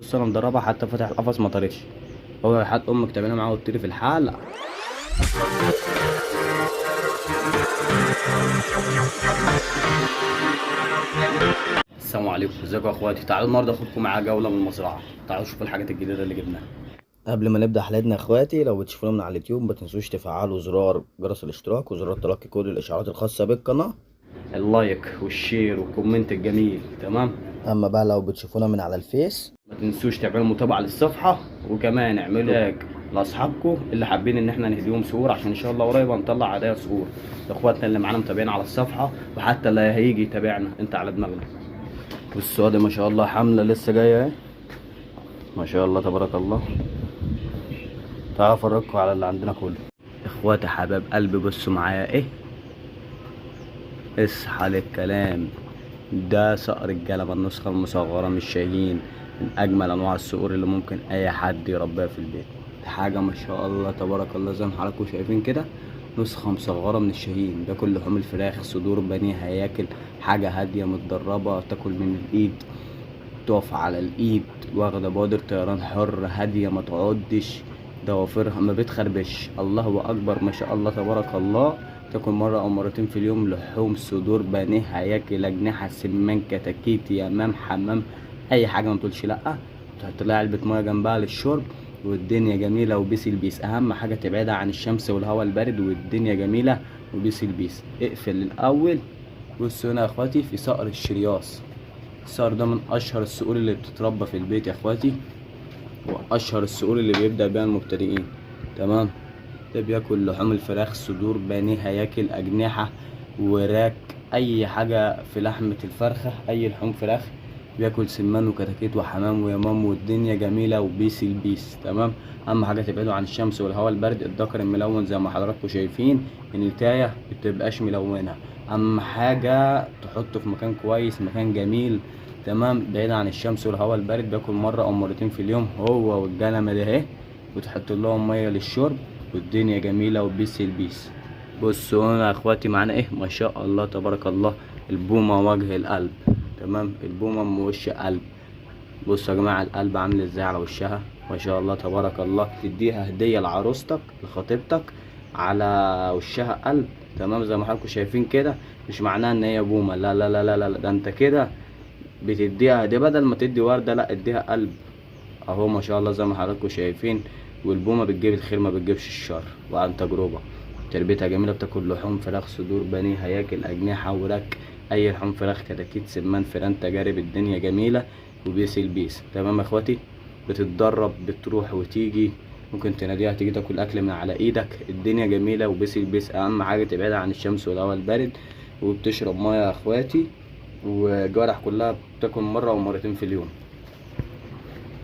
بص انا مدربها حتى فتح القفص ما طارتش. هو حد امك تعملها معاه وتطيري في الحال. السلام عليكم، ازيكم يا اخواتي؟ تعالوا النهارده اخدكم معايا جوله من المزرعه. تعالوا شوفوا الحاجات الجديده اللي جبناها. قبل ما نبدا حلقتنا يا اخواتي، لو بتشوفونا من على اليوتيوب ما تنسوش تفعلوا زرار جرس الاشتراك وزرار تلقي كل الاشعارات الخاصه بالقناه، اللايك والشير والكومنت الجميل. تمام. اما بقى لو بتشوفونا من على الفيس ما تنسوش تعملوا متابعه للصفحه، وكمان اعملوا لايك لاصحابكم اللي حابين ان احنا نهديهم صور، عشان ان شاء الله قريب هنطلع هدايا صور لاخواتنا اللي معانا متابعين على الصفحه، وحتى اللي هيجي يتابعنا انت على دماغنا. والسعودة ما شاء الله حملة لسه جاية اهي، ما شاء الله تبارك الله. تعالوا افرجكم على اللي عندنا كله. اخواتي حباب قلبي بصوا معايا ايه، اصحى للكلام. ده صقر الجلبة النسخة المصغرة من الشاهين، من اجمل انواع الصقور اللي ممكن اي حد يربيها في البيت. حاجة ما شاء الله تبارك الله زي ما حضراتكم شايفين كده، نسخة مصغرة من الشاهين. ده كل لحوم الفراخ، صدور بني، هياكل. حاجة هادية متدربة، تاكل من الايد، تقف على الايد، واخدة بودر طيران حر، هادية ما تقعدش، ضوافرها ما بتخربش. الله اكبر ما شاء الله تبارك الله. تاكل مرة او مرتين في اليوم لحوم، صدور بانيه، هياكل، اجنحة، سمان، كتاكيت، يمام، حمام، اي حاجة ما تقولش لا. تحط لها علبة مية جنبها للشرب، والدنيا جميلة. وبيس البيس اهم حاجة تبعدها عن الشمس والهواء البارد، والدنيا جميلة. وبيس البيس اقفل الاول. بصوا هنا يا اخواتي في صقر الشرياص. الصقر ده من اشهر الصقور اللي بتتربى في البيت يا اخواتي، واشهر الصقور اللي بيبدأ بيها المبتدئين. تمام. ده بياكل لحوم الفراخ، صدور بانيه، هياكل، اجنحة، وراك، اي حاجة في لحمة الفرخة، اي لحوم فراخ. بياكل سمان وكتاكيت وحمام ويمام، والدنيا جميلة. وبيس البيس. تمام. اهم حاجة تبعدوا عن الشمس والهواء البارد. الذكر الملون زي ما حضراتكم شايفين، النتاية متبقاش ملونة. اهم حاجة تحطه في مكان كويس، مكان جميل. تمام. بعيد عن الشمس والهواء البارد. بياكل مرة او مرتين في اليوم هو والجلمة ده اهي، وتحط لهم مية للشرب، والدنيا جميلة. وبيس البيس. بصوا هنا يا اخواتي معانا ايه، ما شاء الله تبارك الله، البومة وجه القلب. تمام. البومة من وش قلب. بصوا يا جماعة القلب عامل ازاي على وشها، ما شاء الله تبارك الله. تديها هدية لعروستك لخطيبتك على وشها قلب. تمام. زي ما حضراتكم شايفين كده، مش معناها ان هي بومة، لا لا لا لا لا، ده انت كده بتديها هدية، بدل ما تدي وردة لا اديها قلب اهو. ما شاء الله زي ما حضراتكم شايفين. والبومة بتجيب الخير ما بتجيبش الشر، وعن تجربة. تربيتها جميلة. بتاكل لحوم فراخ، صدور بني، هياكل، أجنحة، وراك، أي لحوم فراخ، كتاكيت، سمان، فيران، تجارب. الدنيا جميلة. وبيس البيس. تمام يا اخواتي. بتتدرب، بتروح وتيجي، ممكن تناديها تيجي تاكل أكل من على إيدك. الدنيا جميلة. وبيس البيس أهم حاجة تبعدها عن الشمس والهواء البارد. وبتشرب مية يا اخواتي، والجوارح كلها بتاكل مرة أو مرتين في اليوم.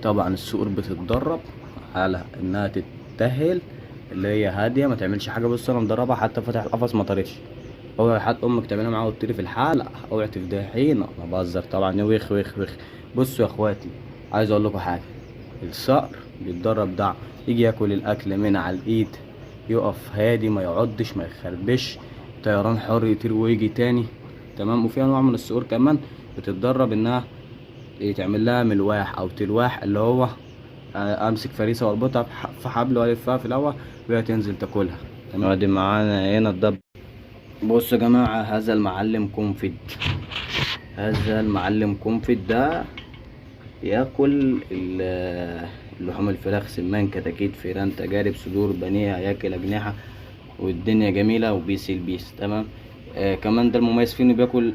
طبعا الصقور بتتدرب على انها تتهل، اللي هي هاديه ما تعملش حاجه. بص انا مدربها حتى فتح القفص ما طارتش. اوعي حد امك تعملها معاه وتطيري في الحال، اوعي تفضحينا. انا بهزر طبعا. ويخ ويخ ويخ. بصوا يا اخواتي، عايز اقول لكم حاجه. الصقر بيتدرب ده يجي ياكل الاكل من على الايد، يقف هادي، ما يعضش، ما يخربش، طيران حر، يطير ويجي تاني. تمام. وفي انواع من الصقور كمان بتتدرب انها يتعمل لها ملواح او تلواح، اللي هو امسك فريسه واربطها في حبل والفها في الهوا، وهي تنزل تاكلها. تمام. ادي معانا هنا الضب. بصوا يا جماعه، هذا المعلم كونفد، هذا المعلم كونفد ده ياكل لحوم الفراخ، سمان، كتاكيت، فيران، تجارب، صدور بنيه، هياكل، اجنحه، والدنيا جميله. وبيس البيس. تمام. كمان ده المميز فيه انه بياكل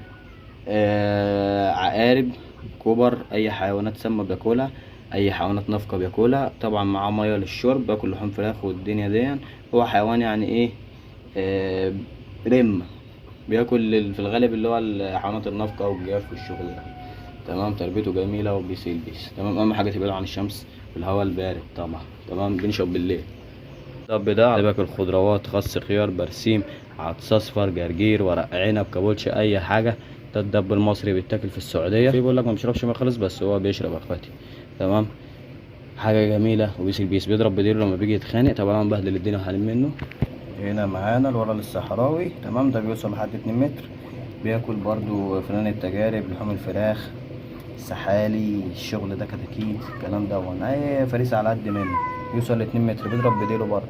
عقارب، كبر، اي حيوانات سامة بياكلها، اي حيوانات نافقة بياكلها. طبعا معاه مية للشرب، بياكل لحوم فراخ والدنيا دي. هو حيوان يعني ايه، آه رم. بياكل في الغالب اللي هو الحيوانات النافقة والجاف والشغل ده. تمام. تربيته جميلة. وبيسيل بيس. تمام. اهم حاجة تبعده عن الشمس والهواء البارد طبعا. تمام. بنشرب بالليل. الطب ده باكل خضروات، خس، خيار، برسيم، عدس اصفر، جرجير، ورق عنب، كابوتش، اي حاجه. ده الدب المصري بيتاكل في السعوديه. في بيقول لك ما بيشربش ميه خالص، بس هو بيشرب يا اخواتي. تمام. حاجه جميله. وبيس البيس بيضرب بديله لما بيجي يتخانق. طبعا مبهدل الدنيا وحالين منه. هنا معانا الورل الصحراوي. تمام. ده بيوصل لحد 2 متر. بياكل برضو فنان التجارب، لحوم الفراخ، سحالي، الشغل ده كتاكيت، الكلام ده اي فريسة على قد منه، يوصل ل2 متر، بيضرب بديله برضه.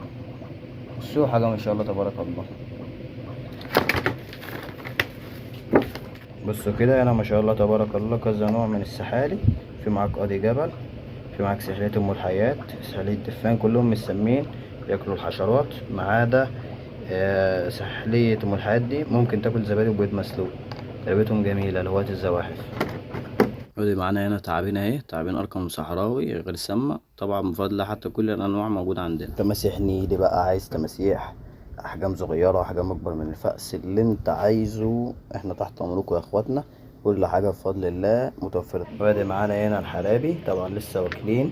بصوا حاجة ما شاء الله تبارك الله. بصوا كده هنا ما شاء الله تبارك الله كذا نوع من السحالي. في معاك قاضي جبل، في معاك سحلية ام الحياة، سحلية الدفان، كلهم مسمين بياكلوا الحشرات ما عدا سحلية ام الحياة دي ممكن تاكل زبادي وبيض مسلوق. تربيتهم جميلة لهواة الزواحف. ودي معانا هنا تعابين اهي، تعابين ارقم صحراوي غير سامة طبعا بفضل الله، حتى كل الانواع موجودة عندنا. تماسيح نيلي بقى، عايز تماسيح احجام صغيرة، احجام اكبر من الفأس، اللي انت عايزه احنا تحت امركم يا اخواتنا، كل حاجة بفضل الله متوفرة. وادي معانا هنا الحرابي طبعا لسه واكلين،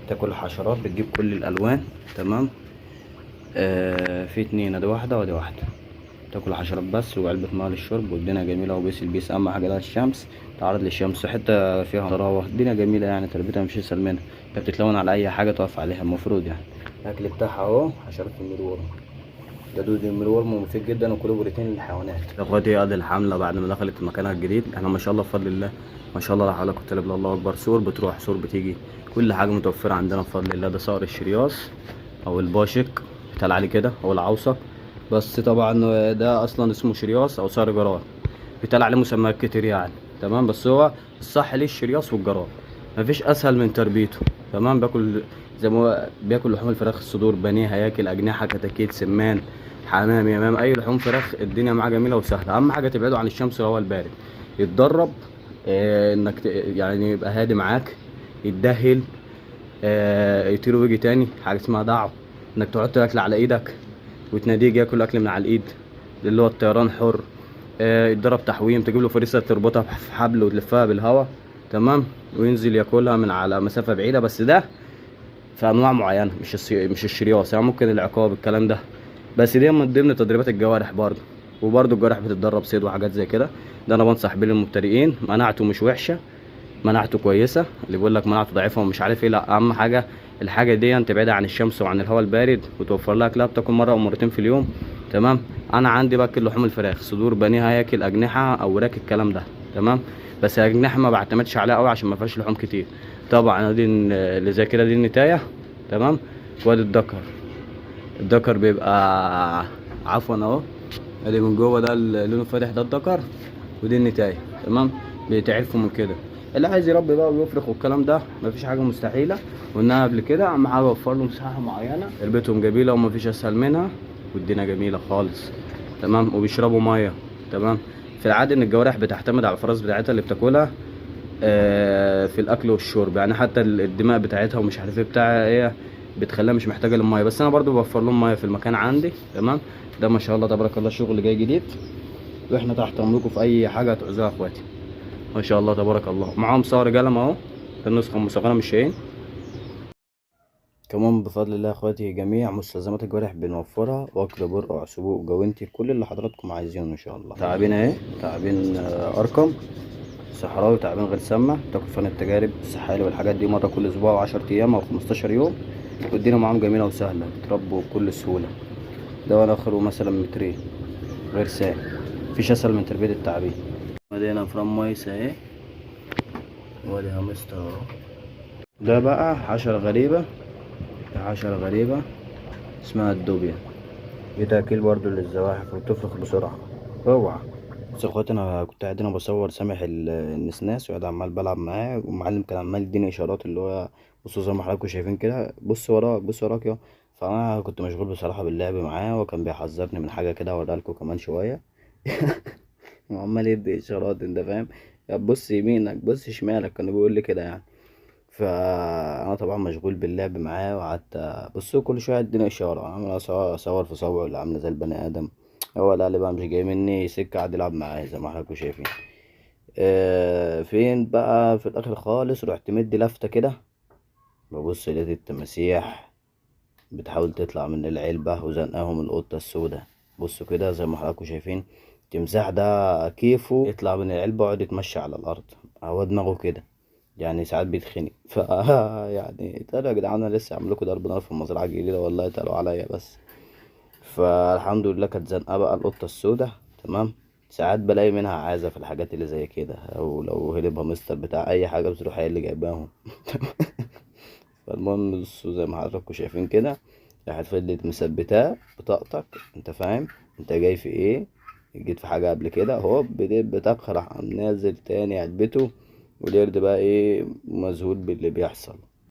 تاكل الحشرات، بتجيب كل الالوان تمام. في 2، ادي واحدة وادي واحدة، تاكل حشرات بس، وعلبة ماء للشرب، والدنيا جميلة، وبيس البيس اهم حاجة لها الشمس، تعرض للشمس، حتة فيها ضراوة، الدنيا جميلة يعني، تربيتها مش اسهل منها، هي بتتلون على اي حاجة تقف عليها المفروض يعني. الاكل بتاعها اهو حشرات الميلورم، ده دود الميلورم مفيد جدا وكله بروتين للحيوانات. يا اخواتي ادي الحملة بعد ما دخلت مكانها الجديد، احنا ما شاء الله بفضل الله، ما شاء الله لا حول ولا قوة الا بالله، الله اكبر، سور بتروح سور بتيجي، كل حاجة متوفرة عندنا بفضل الله. ده صقر الشرياص او الباشك بيتقال عليه كده، او العوصة، بس طبعا ده اصلا اسمه شرياص او صقر جرار، بيتقال عليه مسميات كتير يعني تمام، بس هو الصح ليه الشرياص والجرار، مفيش اسهل من تربيته تمام. باكل زي ما هو بياكل لحوم الفراخ، الصدور، بانيه، هياكل، اجنحه، كتاكيت، سمان، حمام، يمام، اي لحوم فراخ، الدنيا معاه جميله وسهله. اهم حاجه تبعده عن الشمس وهو البارد، يتدرب انك يعني يبقى هادي معاك، يتدهل، يطير ويجي تاني، حاجه اسمها دعوه، انك تقعد تاكل على ايدك وتناديه ياكل اكل من على الايد، اللي هو الطيران حر. يتدرب تحويم، تجيب له فريسه تربطها في حبل وتلفها بالهواء تمام، وينزل ياكلها من على مسافه بعيده، بس ده في انواع معينه، مش الشرياص يعني، ممكن العقاب الكلام ده، بس دي من ضمن تدريبات الجوارح برضه. وبرضه الجوارح بتتدرب صيد وحاجات زي كده، ده انا بنصح بيه للمبتدئين. مناعته مش وحشه، مناعته كويسه، اللي بيقول لك مناعته ضعيفه ومش عارف ايه، لا، اهم حاجه الحاجه دي تبعدها عن الشمس وعن الهواء البارد، وتوفر لها اكلها، بتاكل مره او مرتين في اليوم تمام. انا عندي باكل لحوم الفراخ، صدور، بانيه، هياكل، اجنحه، اوراك، الكلام ده تمام، بس الاجنحه ما بعتمدش عليها قوي عشان ما فيهاش لحوم كتير. طبعا دي اللي زي كده دي النتايه تمام. وادي الدكر، الدكر بيبقى عفوا اهو، ادي من جوه ده اللون الفاتح ده الدكر، ودي النتايه تمام، بيتعرفوا من كده. اللي عايز يربي بقى ويفرخ والكلام ده مفيش حاجه مستحيله، وانها قبل كده اهم حاجه اوفر له مساحه معينه، تربيتهم جميله ومفيش اسهل منها، والدنيا جميله خالص تمام، وبيشربوا ميه تمام. في العاده ان الجوارح بتعتمد على الفراس بتاعتها اللي بتاكلها في الاكل والشرب يعني، حتى الدماء بتاعتها ومش عارف ايه بتاع ايه بتخليها مش محتاجه للميه، بس انا برضو بوفر لهم ميه في المكان عندي تمام. ده ما شاء الله تبارك الله شغل جاي جديد، واحنا تحت امركم في اي حاجه تعوزوها يا اخواتي، ما شاء الله تبارك الله. معاهم صقر قلم اهو، النسخه المصغره من الشاهين. كمان بفضل الله يا اخواتي جميع مستلزمات الجوارح بنوفرها، وكر، برقع، سبوق، جوانتي، كل اللي حضراتكم عايزينه ان شاء الله. تعابين اهي، تعابين ارقم صحراوي، تعبان غير سامة، تاكل فن التجارب، السحالي والحاجات دي مرة كل أسبوع و10 أيام أو 15 يوم، والدنيا معاهم جميلة وسهلة، يتربوا بكل سهولة. ده وأنا آخره مثلا مترين غير سام، مفيش أسهل من تربية التعابين. وادي هنا فرام مايس أهي، وادي هامستر أهو. ده بقى حشرة غريبة، حشرة غريبة اسمها الدوبيا، دي تأكيل برضه للزواحف وبتفرخ بسرعة، اوعى. بس يا اخواتي انا كنت قاعد هنا بصور سامح النسناس، وقاعد عمال بلعب معاه، والمعلم كان عمال يديني اشارات اللي هو بصوا زي ما حضراتكم شايفين كده، بص وراك بص وراك يا. فانا كنت مشغول بصراحه باللعب معاه، وكان بيحذرني من حاجه كده اوريها لكم كمان شويه. وعمال يدي اشارات انت فاهم، يا بص يمينك بص شمالك، كان بيقول لي كده يعني. فانا طبعا مشغول باللعب معاه، وقعدت بص كل شويه يديني اشاره، عامل اصور في صوابعه اللي عامله زي البني ادم. هو لا اللي بقى مش جاي مني سكه، قعد يلعب معايا زي ما حضراتكم شايفين. فين بقى في الاخر خالص رحت مدي لفته كده، ببص لقيت التماسيح بتحاول تطلع من العلبه، وزنقاهم القطه السوداء. بصوا كده زي ما حضراتكم شايفين، التمساح ده كيفه يطلع من العلبه ويقعد يتمشى على الارض، هو دماغه كده يعني، ساعات بيتخنق. يعني تعالوا يا جدعان، انا لسه عامل لكم ضرب نار في المزرعه الجديده والله، تعالوا عليا بس. فالحمد لله كانت زنقه بقى القطه السوداء تمام، ساعات بلاقي منها عازة في الحاجات اللي زي كده، او لو هربها مستر بتاع اي حاجة بتروح هي اللي جايباهم. فالمهم بصوا زي ما حضراتكم شايفين كده، راحت فضلت مثبتاه بطاقتك، انت فاهم انت جاي في ايه، جيت في حاجة قبل كده هوب بديت بطخ راح قام نازل تاني علبته. والقرد بقى ايه مذهول باللي بيحصل.